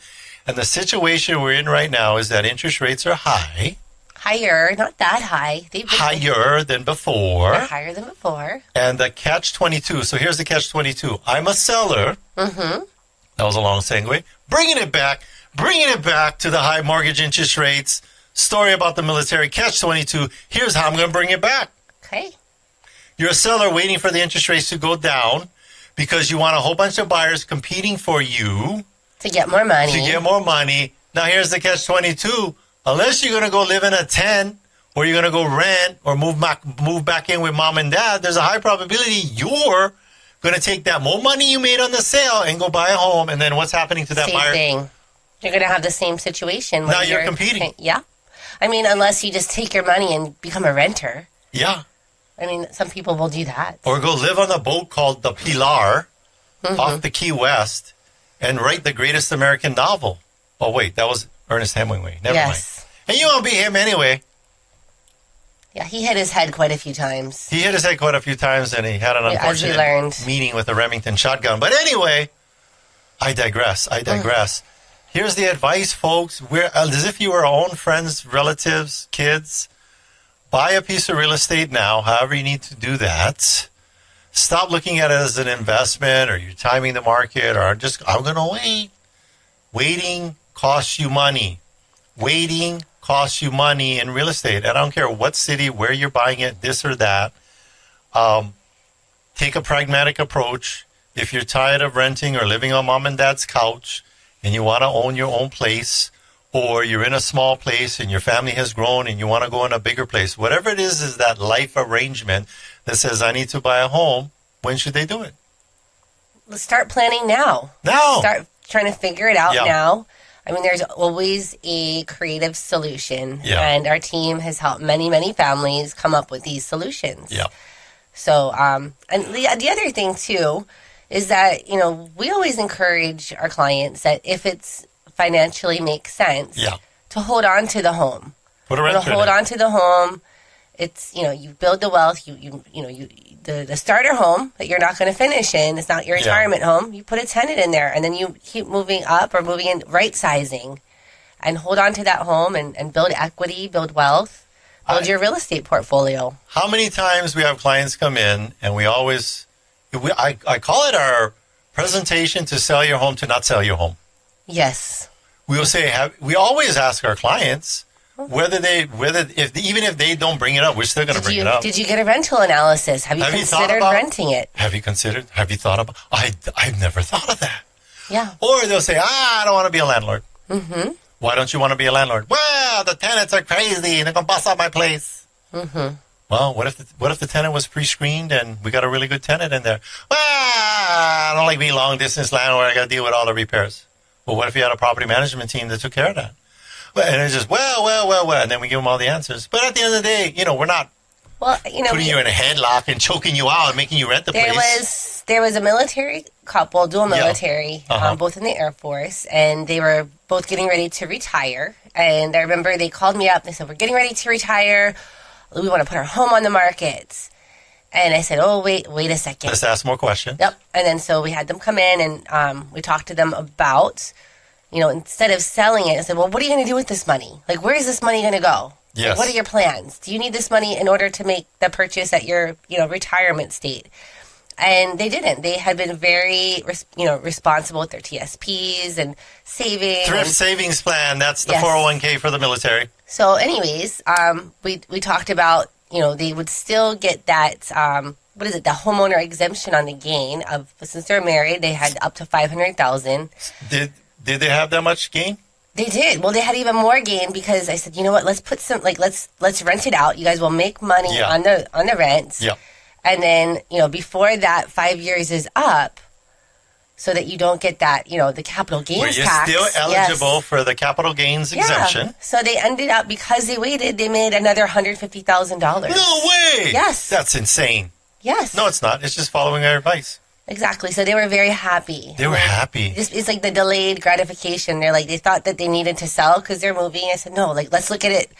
[SPEAKER 2] And the situation we're in right now is that interest rates are high.
[SPEAKER 1] Higher, not that high.
[SPEAKER 2] Higher than before.
[SPEAKER 1] They're higher than before.
[SPEAKER 2] And the catch-22. So here's the catch-22. I'm a seller. Mm-hmm. That was a long segue. Bringing it back to the high mortgage interest rates. Story about the military. Catch-22. Here's how I'm going to bring it back.
[SPEAKER 1] Okay.
[SPEAKER 2] You're a seller waiting for the interest rates to go down because you want a whole bunch of buyers competing for you.
[SPEAKER 1] To get more money. Now here's the catch-22. Unless you're going to go live in a tent or you're going to go rent or move back in with mom and dad, there's a high probability you're going to take that more money you made on the sale and go buy a home. And then what's happening to that buyer? Same thing. You're going to have the same situation.
[SPEAKER 2] Now you're competing.
[SPEAKER 1] Yeah. I mean, unless you just take your money and become a renter.
[SPEAKER 2] Yeah.
[SPEAKER 1] I mean, some people will do that.
[SPEAKER 2] Or go live on a boat called the Pilar off the Key West and write the greatest American novel. Oh, wait, that was Ernest Hemingway. Never mind. And you won't be him anyway.
[SPEAKER 1] Yeah, he hit his head quite a few times.
[SPEAKER 2] He hit his head quite a few times, and he had an unfortunate meeting with a Remington shotgun. But anyway, I digress. Here's the advice, folks. As if you were our own friends, relatives, kids, buy a piece of real estate now, however you need to do that. Stop looking at it as an investment or you're timing the market or I'm going to wait. Waiting costs you money. Waiting costs you money in real estate. I don't care what city, where you're buying it, this or that. Take a pragmatic approach. If you're tired of renting or living on mom and dad's couch and you want to own your own place, or you're in a small place and your family has grown and you want to go in a bigger place, whatever it is that life arrangement that says, I need to buy a home, when should they do it?
[SPEAKER 1] Let's start planning now. Start trying to figure it out now. I mean, there's always a creative solution, and our team has helped many, many families come up with these solutions. Yeah. So, and the other thing, too, is that, we always encourage our clients that if it's financially makes sense, to hold on to the home.
[SPEAKER 2] Put a renter
[SPEAKER 1] hold on to the home. It's, you build the wealth, the starter home that you're not going to finish in, it's not your retirement home. You put a tenant in there and then you keep moving up or moving in, right sizing, and hold on to that home and build equity, build wealth, build your real estate portfolio.
[SPEAKER 2] How many times we have clients come in and I call it our presentation to sell your home to not sell your home.
[SPEAKER 1] Yes.
[SPEAKER 2] We will say, we always ask our clients, even if they don't bring it up, we're still going to bring it up.
[SPEAKER 1] Did you get a rental analysis? Have you considered renting it?
[SPEAKER 2] Have you thought about? I've never thought of that.
[SPEAKER 1] Yeah.
[SPEAKER 2] Or they'll say, I don't want to be a landlord. Mm-hmm. Why don't you want to be a landlord? Well, the tenants are crazy and they're going to bust out my place. Mm-hmm. Well, what if the tenant was pre-screened and we got a really good tenant in there? Well, I don't like being long distance landlord. I got to deal with all the repairs. Well, what if you had a property management team that took care of that? And it's just, well, and then we give them all the answers. But at the end of the day, we're not putting you in a headlock and choking you out and making you rent the place.
[SPEAKER 1] There was a military couple, dual military, both in the Air Force, and they were both getting ready to retire. And I remember they called me up. They said, we're getting ready to retire. We want to put our home on the market. And I said, oh, wait a second.
[SPEAKER 2] Let's ask more questions.
[SPEAKER 1] Yep. And then so we had them come in and we talked to them about, instead of selling it, I said, well, what are you going to do with this money? Like, where is this money going to go?
[SPEAKER 2] Yes.
[SPEAKER 1] Like, what are your plans? Do you need this money in order to make the purchase at your, retirement state? And they didn't. They had been very, responsible with their TSPs and saving.
[SPEAKER 2] Thrift savings plan. That's the 401k for the military.
[SPEAKER 1] So anyways, we talked about, they would still get that, the homeowner exemption on the gain of, since they're married, they had up to $500,000.
[SPEAKER 2] Did they have that much gain?
[SPEAKER 1] They did. Well, they had even more gain because I said, you know what, let's put some, let's rent it out. You guys will make money on the rent.
[SPEAKER 2] Yeah.
[SPEAKER 1] And then, before that 5 years is up, so that you don't get that, the capital gains
[SPEAKER 2] you're
[SPEAKER 1] tax.
[SPEAKER 2] still eligible for the capital gains exemption.
[SPEAKER 1] Yeah. So they ended up, because they waited, they made another $150,000.
[SPEAKER 2] No way!
[SPEAKER 1] Yes.
[SPEAKER 2] That's insane.
[SPEAKER 1] Yes.
[SPEAKER 2] No, it's not. It's just following our advice.
[SPEAKER 1] Exactly. So they were very happy.
[SPEAKER 2] They were happy.
[SPEAKER 1] It's like the delayed gratification. They're like, they thought that they needed to sell because they're moving. I said, no, like, let's look at it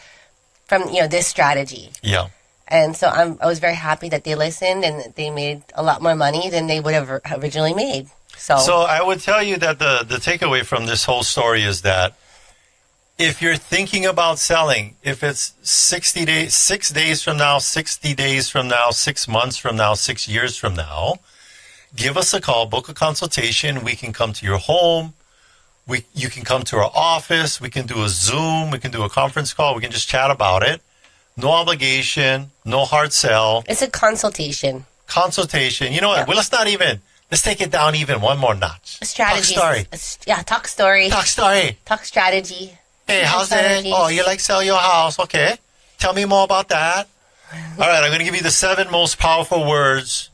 [SPEAKER 1] from, this strategy.
[SPEAKER 2] Yeah.
[SPEAKER 1] And so I was very happy that they listened and they made a lot more money than they would have originally made. So
[SPEAKER 2] I would tell you that the takeaway from this whole story is that if you're thinking about selling, if it's 60 days, 6 days from now, 60 days from now, 6 months from now, 6 years from now, give us a call, book a consultation. We can come to your home. You can come to our office. We can do a Zoom. We can do a conference call. We can just chat about it. No obligation, no hard sell.
[SPEAKER 1] it's a consultation.
[SPEAKER 2] Consultation. You know what? Well, let's take it down even one more notch.
[SPEAKER 1] A strategy.
[SPEAKER 2] Talk story.
[SPEAKER 1] Talk story.
[SPEAKER 2] Talk story.
[SPEAKER 1] Talk strategy.
[SPEAKER 2] Hey, how's it?
[SPEAKER 1] Strategies.
[SPEAKER 2] Oh, you like sell your house? Okay. Tell me more about that. All right, I'm going to give you the 7 most powerful words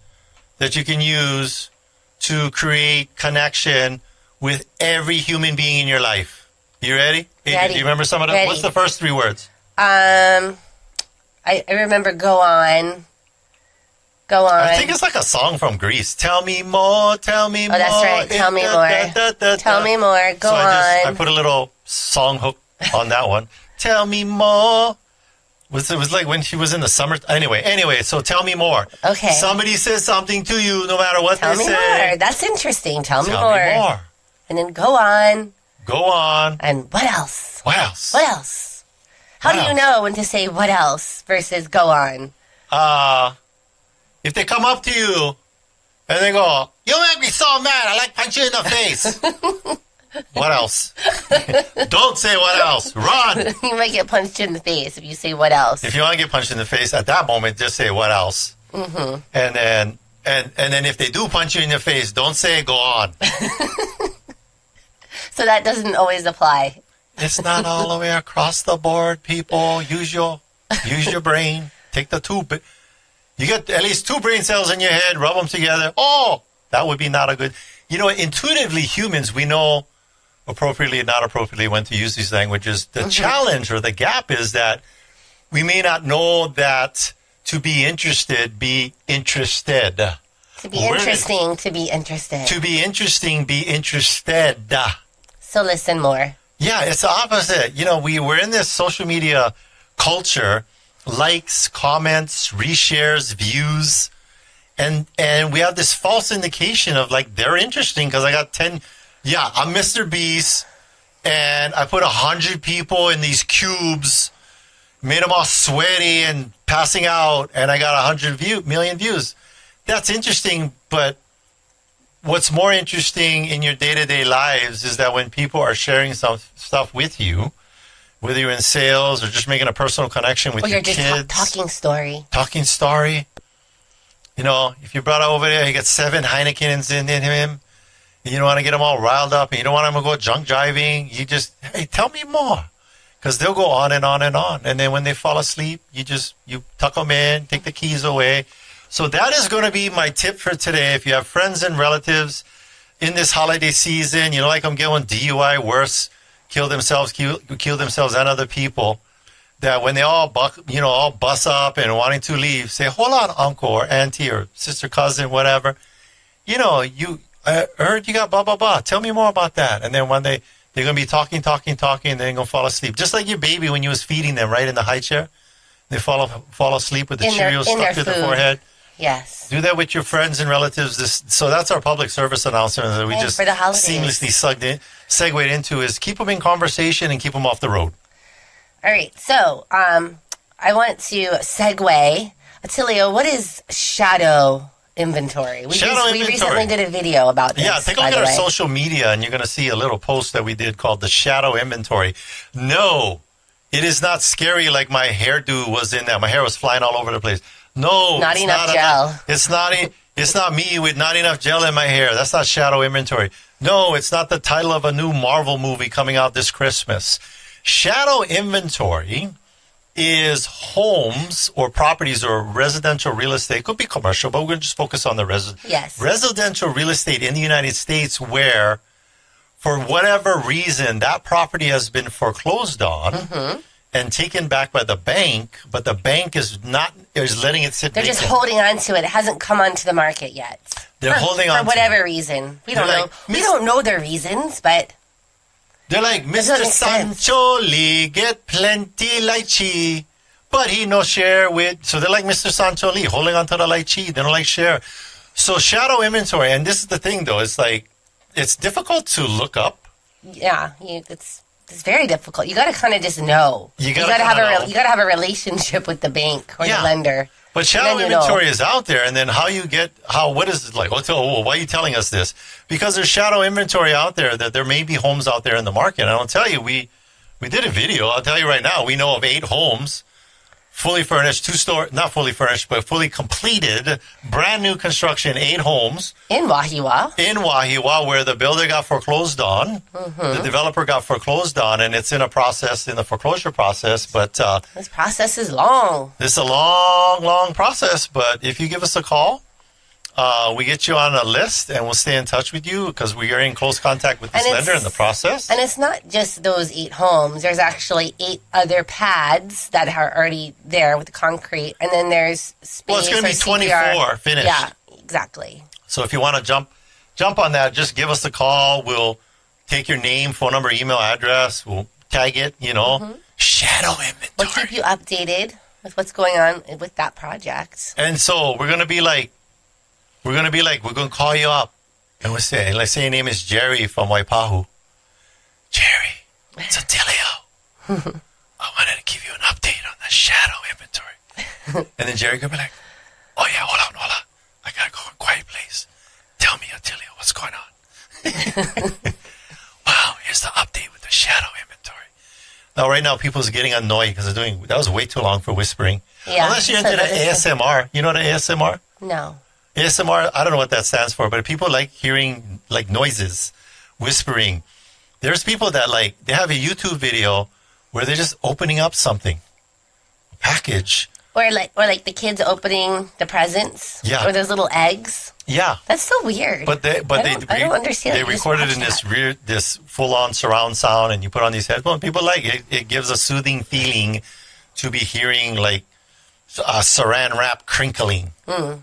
[SPEAKER 2] that you can use to create connection with every human being in your life. You ready?
[SPEAKER 1] Ready.
[SPEAKER 2] Do you remember some of them?
[SPEAKER 1] Ready.
[SPEAKER 2] What's the first 3 words?
[SPEAKER 1] I remember go on. Go on.
[SPEAKER 2] I think it's like a song from Greece. Tell me more, tell me more.
[SPEAKER 1] Oh, that's right. Tell me more. Tell me more. Go on.
[SPEAKER 2] I put a little song hook on that one. Tell me more. It was like when she was in the summer. Anyway, so tell me more.
[SPEAKER 1] Okay.
[SPEAKER 2] Somebody says something to you, no matter what
[SPEAKER 1] Tell
[SPEAKER 2] they
[SPEAKER 1] me
[SPEAKER 2] say.
[SPEAKER 1] more. That's interesting. Tell me
[SPEAKER 2] Tell
[SPEAKER 1] more.
[SPEAKER 2] me more.
[SPEAKER 1] And then go on.
[SPEAKER 2] Go on.
[SPEAKER 1] And what else?
[SPEAKER 2] What else?
[SPEAKER 1] What else? How do you know when to say what else versus go on?
[SPEAKER 2] If they come up to you and they go, you make me so mad, I like punch you in the face. What else? Don't say what else. Run.
[SPEAKER 1] You might get punched in the face if you say what else.
[SPEAKER 2] If you want to get punched in the face at that moment, just say what else. Mm-hmm. And then if they do punch you in the face, don't say go on.
[SPEAKER 1] So that doesn't always apply.
[SPEAKER 2] It's not all the way across the board, people. Use your brain. Take the 2. You get at least 2 brain cells in your head. Rub them together. Oh, that would be not a good. Intuitively, humans, we know appropriately and not appropriately when to use these languages. The challenge or the gap is that we may not know that to be interested, be interested.
[SPEAKER 1] To be interesting, to be interested.
[SPEAKER 2] To be interesting, be interested.
[SPEAKER 1] So listen more.
[SPEAKER 2] Yeah, it's the opposite. We're in this social media culture, likes, comments, reshares, views, and we have this false indication of like they're interesting because I got 10. Yeah, I'm Mr. Beast, and I put 100 people in these cubes, made them all sweaty and passing out, and I got 100 million views. That's interesting, but what's more interesting in your day-to-day lives is that when people are sharing some stuff with you, whether you're in sales or just making a personal connection with your kids. Or you're just
[SPEAKER 1] talking story.
[SPEAKER 2] Talking story. If you brought it over there, you got 7 Heinekens in him, and you don't want to get them all riled up, and you don't want them to go drunk driving, you just, hey, tell me more. Because they'll go on and on and on. And then when they fall asleep, you tuck them in, take the keys away. So that is going to be my tip for today. If you have friends and relatives in this holiday season, like them getting DUI, worse, kill themselves and other people, that when they all bus up and wanting to leave, say, hold on, uncle or auntie or sister, cousin, whatever. I heard you got blah, blah, blah. Tell me more about that. And then one day they're going to be talking, and then they're going to fall asleep. Just like your baby when you was feeding them right in the high chair. They fall asleep with the Cheerios stuck to the forehead.
[SPEAKER 1] Yes.
[SPEAKER 2] Do that with your friends and relatives. So that's our public service announcement that we just seamlessly segued into is keep them in conversation and keep them off the road.
[SPEAKER 1] All right. So I want to segue. Attilio, what is shadow inventory? We recently did a video about this.
[SPEAKER 2] Yeah, take a look at our social media and you're going to see a little post that we did called the shadow inventory. No, it is not scary like my hairdo was in that. My hair was flying all over the place. No,
[SPEAKER 1] not enough gel.
[SPEAKER 2] It's not me with not enough gel in my hair. That's not shadow inventory. No, it's not the title of a new Marvel movie coming out this Christmas. Shadow inventory is homes or properties or residential real estate. It could be commercial, but we're going to just focus on the residential real estate in the United States where, for whatever reason, that property has been foreclosed on and taken back by the bank, but the bank is letting it sit.
[SPEAKER 1] They're just holding on to it. It hasn't come onto the market yet.
[SPEAKER 2] They're holding on
[SPEAKER 1] for whatever reason. We don't know. We don't know their reasons, but
[SPEAKER 2] they're like, Mr. Sancho Lee get plenty lychee, but he no share with. So they're like Mr. Sancho Lee holding on to the lychee. They don't like share. So shadow inventory, and this is the thing though. It's like it's difficult to look up.
[SPEAKER 1] Yeah, it's very difficult. You got to kind of just know. You got to have a relationship with the bank or the lender.
[SPEAKER 2] But shadow inventory is out there, and then what is it like? Why are you telling us this? Because there's shadow inventory out there that there may be homes out there in the market. And I'll tell you, we did a video. I'll tell you right now, we know of 8 homes, fully furnished, not fully furnished, but fully completed, brand new construction, 8 homes.
[SPEAKER 1] In
[SPEAKER 2] Wahiwa, where the builder got foreclosed on, the developer got foreclosed on, and it's in the foreclosure process. But
[SPEAKER 1] this process is long.
[SPEAKER 2] This is a long, long process. But if you give us a call, we get you on a list, and we'll stay in touch with you because we are in close contact with this lender in the process.
[SPEAKER 1] And it's not just those 8 homes. There's actually 8 other pads that are already there with the concrete, and then there's space.
[SPEAKER 2] Well, it's going to be 24 finished.
[SPEAKER 1] Yeah, exactly.
[SPEAKER 2] So if you want to jump on that, just give us a call. We'll take your name, phone number, email address. We'll tag it, shadow inventory.
[SPEAKER 1] We'll keep you updated with what's going on with that project.
[SPEAKER 2] And so we're going to call you up and we'll say, let's say your name is Jerry from Waipahu. Jerry, it's Attilio. I wanted to give you an update on the shadow inventory. And then Jerry could be like, oh yeah, hold on. I got to go in a quiet place. Tell me, Attilio, what's going on? Wow, here's the update with the shadow inventory. Now, right now, people's getting annoyed because that was way too long for whispering.
[SPEAKER 1] Yeah,
[SPEAKER 2] unless you're into the ASMR. You know the ASMR?
[SPEAKER 1] No.
[SPEAKER 2] ASMR, I don't know what that stands for, but people like hearing like noises, whispering. There's people that they have a YouTube video where they're just opening up something, a package.
[SPEAKER 1] Or like the kids opening the presents.
[SPEAKER 2] Yeah.
[SPEAKER 1] Or those little eggs.
[SPEAKER 2] Yeah.
[SPEAKER 1] That's so weird.
[SPEAKER 2] I don't understand. They recorded in this full-on surround sound, and you put on these headphones. People like it. It gives a soothing feeling to be hearing like a saran wrap crinkling.
[SPEAKER 1] Mm.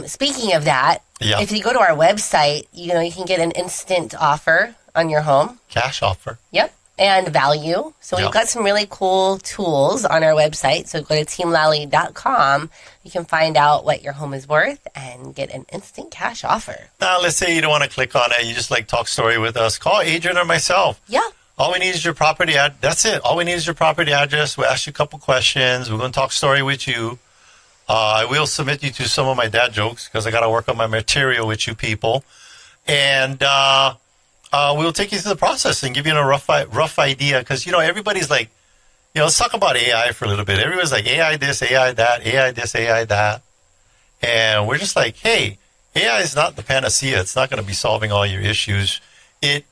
[SPEAKER 1] Speaking of that, if you go to our website, you can get an instant offer on your home.
[SPEAKER 2] Cash offer.
[SPEAKER 1] Yep. And value. So we've got some really cool tools on our website. So go to teamlally.com. You can find out what your home is worth and get an instant cash offer.
[SPEAKER 2] Now, let's say you don't want to click on it. You just talk story with us. Call Adrienne or myself.
[SPEAKER 1] Yeah.
[SPEAKER 2] All we need is your property That's it. All we need is your property address. We'll ask you a couple questions. We're going to talk story with you. I will submit you to some of my dad jokes because I got to work on my material with you people. And we'll take you through the process and give you a rough idea because, everybody's like, let's talk about AI for a little bit. Everybody's like, AI this, AI that, AI this, AI that. And we're just like, hey, AI is not the panacea. It's not going to be solving all your issues. It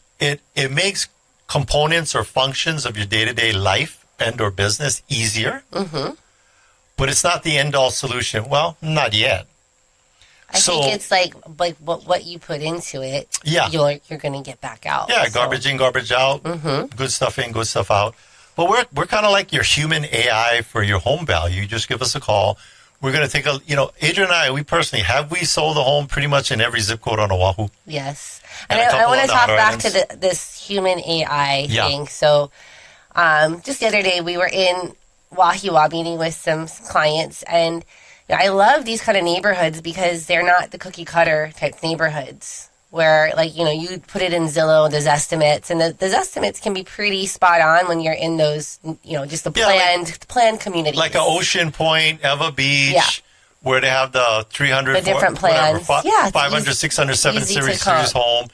[SPEAKER 2] makes components or functions of your day-to-day life and or business easier. Mm-hmm. But it's not the end-all solution. Well, not yet.
[SPEAKER 1] I think it's like what you put into it, you're going to get back out.
[SPEAKER 2] Yeah, garbage in, garbage out. Mm-hmm. Good stuff in, good stuff out. But we're kind of like your human AI for your home value. You just give us a call. We're going to take Adrienne and I, have we sold a home pretty much in every zip code on Oahu?
[SPEAKER 1] Yes. And I want to talk back to this human AI thing. So just the other day, we were in Wahiwa meeting with some clients, and I love these kind of neighborhoods because they're not the cookie cutter type neighborhoods where you put it in Zillow, those estimates, and those estimates can be pretty spot on when you're in those, just the planned communities. Like
[SPEAKER 2] a Ocean Point, Eva Beach, where they have the 300,
[SPEAKER 1] the different plans.
[SPEAKER 2] 500, 600, 7 series home.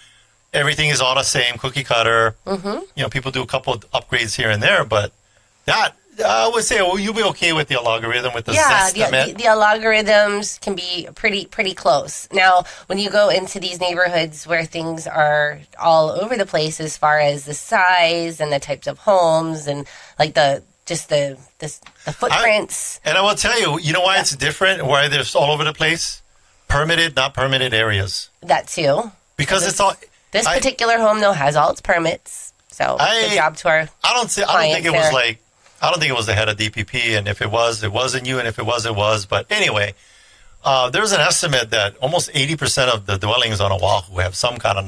[SPEAKER 2] Everything is all the same, cookie cutter. Mm-hmm. People do a couple of upgrades here and there, but that, I would say, you'll be okay with the algorithm, with the Zestimate.
[SPEAKER 1] The algorithms can be pretty close. Now, when you go into these neighborhoods where things are all over the place as far as the size and the types of homes and just the footprints.
[SPEAKER 2] And I will tell you, you know why it's different? Why there's all over the place? Permitted, not permitted areas.
[SPEAKER 1] That too.
[SPEAKER 2] Because it's all...
[SPEAKER 1] This particular home, though, has all its permits. So, good job to our
[SPEAKER 2] I don't think it was the head of DPP, and if it was, it wasn't you, and if it was. But anyway, there's an estimate that almost 80% of the dwellings on Oahu have some kind of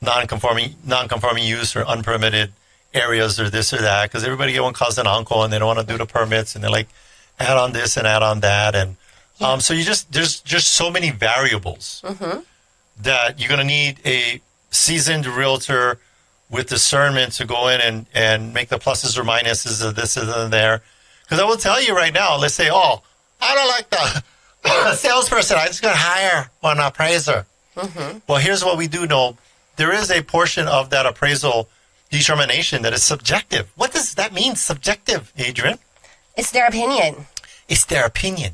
[SPEAKER 2] non-conforming use or unpermitted areas or this or that, because everybody get one cousin, uncle, and they don't want to do the permits, and they're like, add on this and add on that, and so there's just so many variables that you're going to need a seasoned realtor with discernment to go in and make the pluses or minuses of this and there. Because I will tell you right now, let's say, I don't like the salesperson, I just got to hire one appraiser. Well, here's what we do know. There is a portion of that appraisal determination that is subjective. What does that mean, subjective, Adrienne?
[SPEAKER 1] It's their opinion.
[SPEAKER 2] It's their opinion.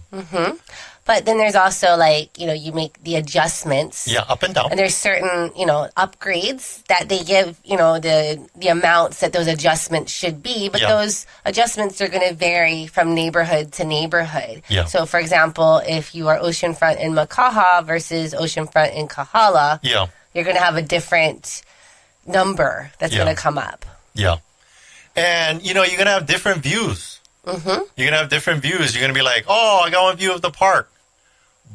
[SPEAKER 1] But then there's also, like, you make the adjustments.
[SPEAKER 2] Yeah, up and down.
[SPEAKER 1] And there's certain, upgrades that they give, the amounts that those adjustments should be. But those adjustments are going to vary from neighborhood to neighborhood.
[SPEAKER 2] Yeah.
[SPEAKER 1] So, for example, if you are oceanfront in Makaha versus oceanfront in Kahala, you're going to have a different number that's going to come up. Yeah.
[SPEAKER 2] And, you're going to have different views. You're going to have different views. You're going to be like, I got one view of the park,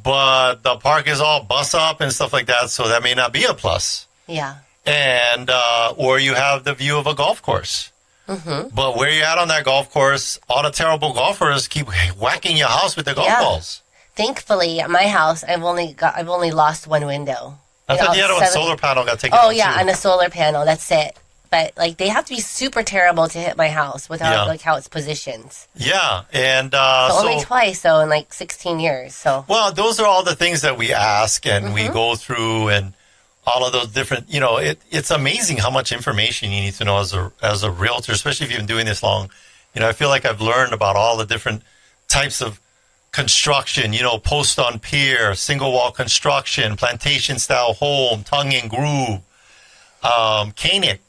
[SPEAKER 2] but the park is all bus up and stuff like that, so that may not be a plus.
[SPEAKER 1] Yeah.
[SPEAKER 2] And, or you have the view of a golf course. But where you're at on that golf course, all the terrible golfers keep whacking your house with their golf balls.
[SPEAKER 1] Thankfully, at my house, I've only lost one window.
[SPEAKER 2] I thought you had a solar panel got taken out too.
[SPEAKER 1] And a solar panel, that's it. But, they have to be super terrible to hit my house without, how it's positioned.
[SPEAKER 2] Yeah, and...
[SPEAKER 1] only twice, though, in, 16 years, so...
[SPEAKER 2] Well, those are all the things that we ask and we go through, and all of those different... it's amazing how much information you need to know as a realtor, especially if you've been doing this long. I feel like I've learned about all the different types of construction, post on pier, single-wall construction, plantation-style home, tongue and groove, Canic.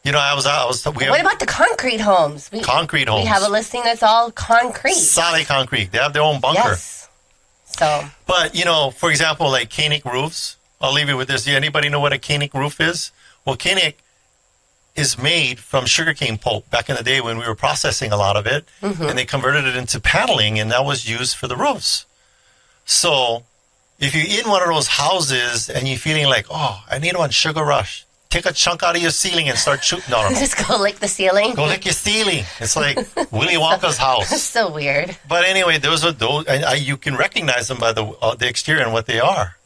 [SPEAKER 2] What
[SPEAKER 1] about the concrete homes?
[SPEAKER 2] Concrete homes.
[SPEAKER 1] We have a listing that's all concrete.
[SPEAKER 2] Solid concrete. They have their own bunker.
[SPEAKER 1] Yes. So.
[SPEAKER 2] But, for example, like Canic roofs, I'll leave you with this. Anybody know what a Canic roof is? Well, Canic is made from sugarcane pulp back in the day when we were processing a lot of it, and they converted it into paneling, and that was used for the roofs. So if you're in one of those houses and you're feeling like, I need one Sugar Rush, take a chunk out of your ceiling and start shooting. No.
[SPEAKER 1] Just go lick the ceiling.
[SPEAKER 2] Go lick your ceiling. It's like Willy Wonka's house.
[SPEAKER 1] That's so weird.
[SPEAKER 2] But anyway, those you can recognize them by the exterior and what they are.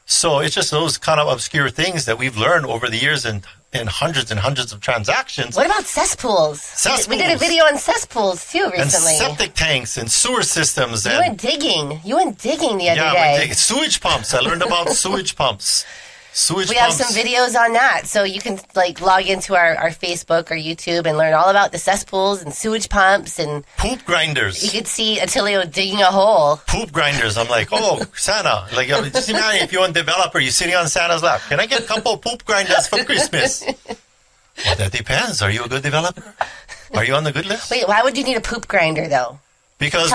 [SPEAKER 2] So it's just those kind of obscure things that we've learned over the years and hundreds and hundreds of transactions.
[SPEAKER 1] What about cesspools? We did a video on cesspools too recently.
[SPEAKER 2] And septic tanks and sewer systems.
[SPEAKER 1] You went digging the other day.
[SPEAKER 2] Sewage pumps. I learned about sewage pumps.
[SPEAKER 1] We have some videos on that, so you can log into our Facebook or YouTube and learn all about the cesspools and sewage pumps and
[SPEAKER 2] poop grinders.
[SPEAKER 1] You could see Attilio digging a hole.
[SPEAKER 2] Poop grinders. I'm like, Santa. Just imagine if you're a developer, you're sitting on Santa's lap. Can I get a couple of poop grinders for Christmas? Well, that depends. Are you a good developer? Are you on the good list?
[SPEAKER 1] Wait, why would you need a poop grinder though?
[SPEAKER 2] Because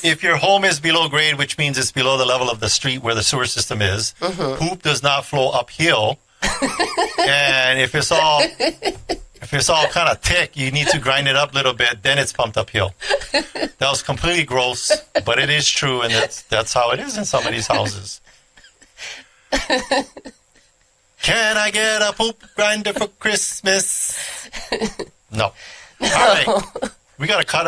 [SPEAKER 2] if your home is below grade, which means it's below the level of the street where the sewer system is, poop does not flow uphill. And if it's all kind of thick, you need to grind it up a little bit, then it's pumped uphill. That was completely gross, but it is true, and that's how it is in some of these houses. Can I get a poop grinder for Christmas? No. All right. We got to cut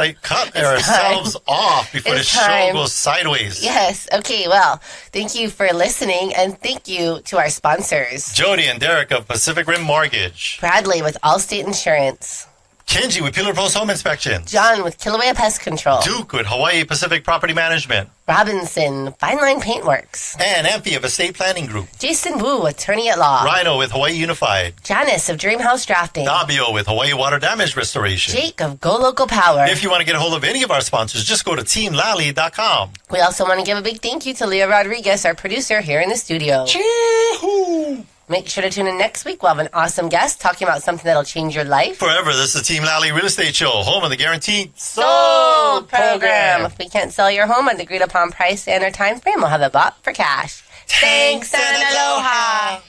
[SPEAKER 2] ourselves off before the show goes sideways.
[SPEAKER 1] Yes. Okay. Well, thank you for listening, and thank you to our sponsors.
[SPEAKER 2] Jody and Derek of Pacific Rim Mortgage.
[SPEAKER 1] Bradley with Allstate Insurance.
[SPEAKER 2] Kenji with Pillar Post Home Inspections.
[SPEAKER 1] John with Kilauea Pest Control.
[SPEAKER 2] Duke with Hawaii Pacific Property Management.
[SPEAKER 1] Robinson, Fine Line Paintworks.
[SPEAKER 2] And Amphi of Estate Planning Group.
[SPEAKER 1] Jason Wu, Attorney at Law.
[SPEAKER 2] Rhino with Hawaii Unified.
[SPEAKER 1] Janice of Dreamhouse Drafting.
[SPEAKER 2] Dabio with Hawaii Water Damage Restoration.
[SPEAKER 1] Jake of Go Local Power.
[SPEAKER 2] If you want to get a hold of any of our sponsors, just go to teamlally.com.
[SPEAKER 1] We also want to give a big thank you to Leah Rodriguez, our producer here in the studio.
[SPEAKER 2] Chee-hoo!
[SPEAKER 1] Make sure to tune in next week. We'll have an awesome guest talking about something that'll change your life.
[SPEAKER 2] Forever. This is the Team Lally Real Estate Show, home of the Guaranteed
[SPEAKER 1] Sold program. If we can't sell your home at the agreed upon price and or time frame, we'll have it bought for cash. Thanks and aloha.